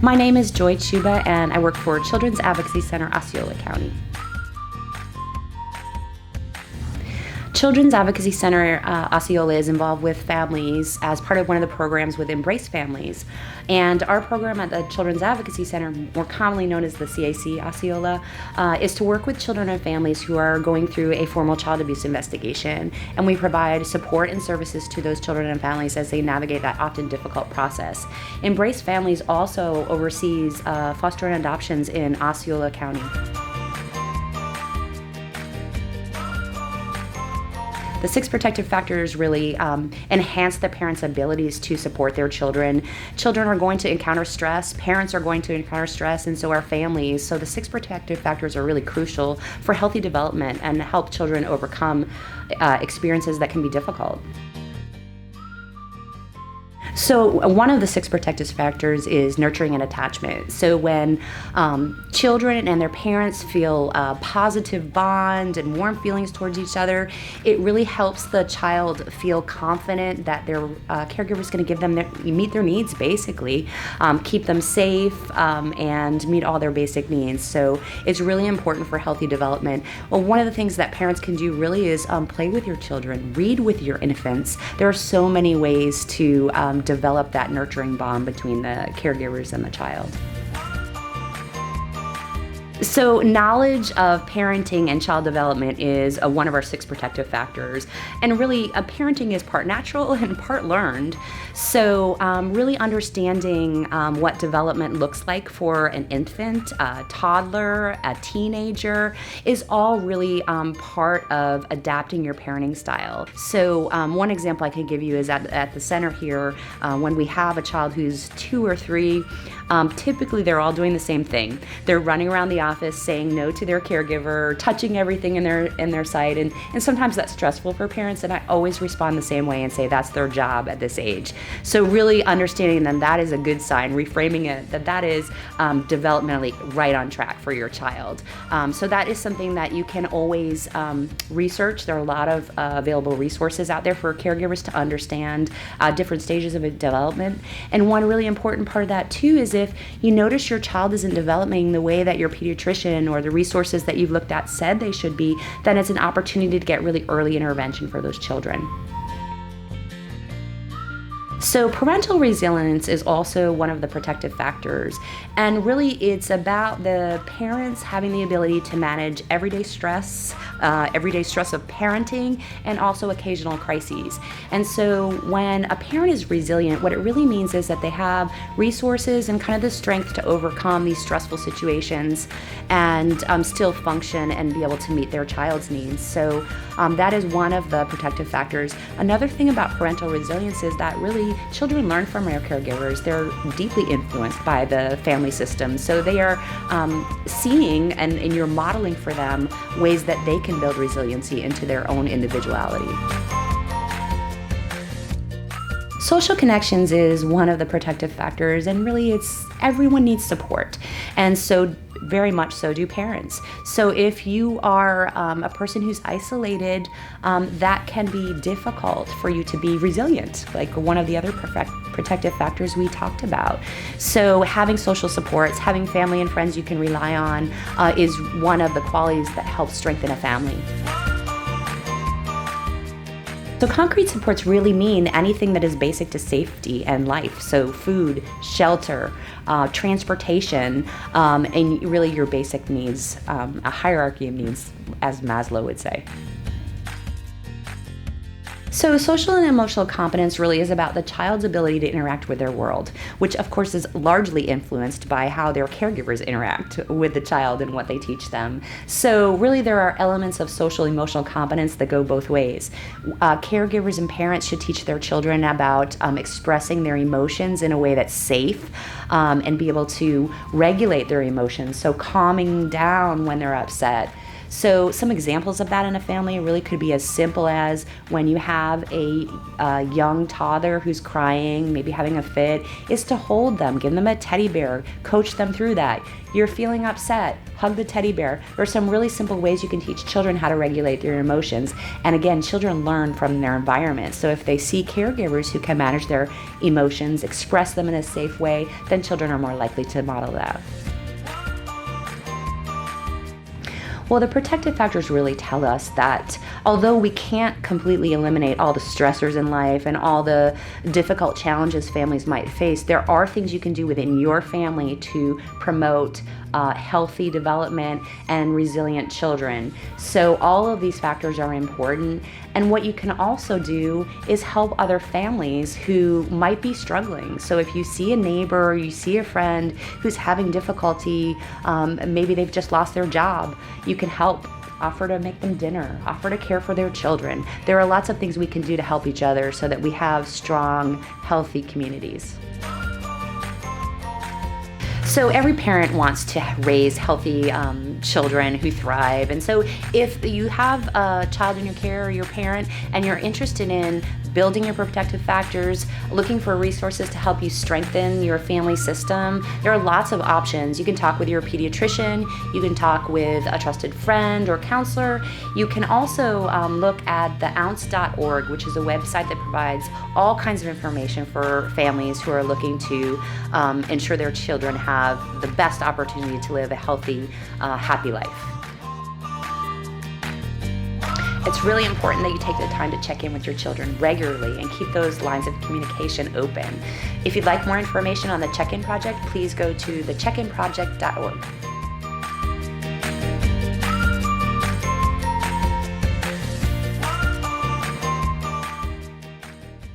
My name is Joy Chuba, and I work for Children's Advocacy Center, Osceola County. Children's Advocacy Center Osceola is involved with families as part of one of the programs with Embrace Families. And our program at the Children's Advocacy Center, more commonly known as the CAC Osceola, is to work with children and families who are going through a formal child abuse investigation. And we provide support and services to those children and families as they navigate that often difficult process. Embrace Families also oversees foster and adoptions in Osceola County. The 6 protective factors really enhance the parents' abilities to support their children. Children are going to encounter stress, parents are going to encounter stress, and so are families. So the 6 protective factors are really crucial for healthy development and help children overcome experiences that can be difficult. So one of the 6 protective factors is nurturing and attachment. So when children and their parents feel a positive bond and warm feelings towards each other, it really helps the child feel confident that their caregiver is going to give them meet their needs, basically, keep them safe, and meet all their basic needs. So it's really important for healthy development. Well, one of the things that parents can do really is play with your children, read with your infants. There are so many ways to develop that nurturing bond between the caregivers and the child. So knowledge of parenting and child development is one of our 6 protective factors. And really, parenting is part natural and part learned. So really understanding what development looks like for an infant, a toddler, a teenager is all really part of adapting your parenting style. So one example I could give you is at the center here, when we have a child who's 2 or 3, typically they're all doing the same thing. They're running around the office saying no to their caregiver, touching everything in their sight, and sometimes that's stressful for parents, and I always respond the same way and say that's their job at this age. So really understanding them, that is a good sign, reframing it, that is developmentally right on track for your child. So that is something that you can always research. There are a lot of available resources out there for caregivers to understand different stages of development. And one really important part of that too is if you notice your child isn't developing the way that your pediatrician or the resources that you've looked at said they should be, then it's an opportunity to get really early intervention for those children. So parental resilience is also one of the protective factors, and really it's about the parents having the ability to manage everyday stress of parenting and also occasional crises. And so when a parent is resilient, what it really means is that they have resources and kind of the strength to overcome these stressful situations and still function and be able to meet their child's needs. So that is one of the protective factors. Another thing about parental resilience is that really children learn from their caregivers. They're deeply influenced by the family system. So they are seeing and you're modeling for them ways that they can build resiliency into their own individuality. Social connections is one of the protective factors, and really everyone needs support. And so very much so do parents. So if you are a person who's isolated, that can be difficult for you to be resilient, like one of the other protective factors we talked about. So having social supports, having family and friends you can rely on is one of the qualities that help strengthen a family. So concrete supports really mean anything that is basic to safety and life. So food, shelter, transportation, and really your basic needs, a hierarchy of needs, as Maslow would say. So social and emotional competence really is about the child's ability to interact with their world, which of course is largely influenced by how their caregivers interact with the child and what they teach them. So really there are elements of social emotional competence that go both ways. Caregivers and parents should teach their children about expressing their emotions in a way that's safe, and be able to regulate their emotions, so calming down when they're upset, So some examples of that in a family really could be as simple as when you have a young toddler who's crying, maybe having a fit, is to hold them, give them a teddy bear, coach them through that. You're feeling upset, hug the teddy bear. There are some really simple ways you can teach children how to regulate their emotions. And again, children learn from their environment. So if they see caregivers who can manage their emotions, express them in a safe way, then children are more likely to model that. Well, the protective factors really tell us that although we can't completely eliminate all the stressors in life and all the difficult challenges families might face, there are things you can do within your family to promote healthy development and resilient children. So all of these factors are important. And what you can also do is help other families who might be struggling. So if you see a neighbor or you see a friend who's having difficulty, maybe they've just lost their job, you can help. Offer to make them dinner, offer to care for their children. There are lots of things we can do to help each other so that we have strong, healthy communities. So every parent wants to raise healthy children who thrive. And so if you have a child in your care or your parent and you're interested in building your protective factors, looking for resources to help you strengthen your family system, there are lots of options. You can talk with your pediatrician, you can talk with a trusted friend or counselor. You can also look at the ounce.org, which is a website that provides all kinds of information for families who are looking to ensure their children have the best opportunity to live a healthy, happy life. It's really important that you take the time to check in with your children regularly and keep those lines of communication open. If you'd like more information on the Check-In Project, please go to thecheckinproject.org.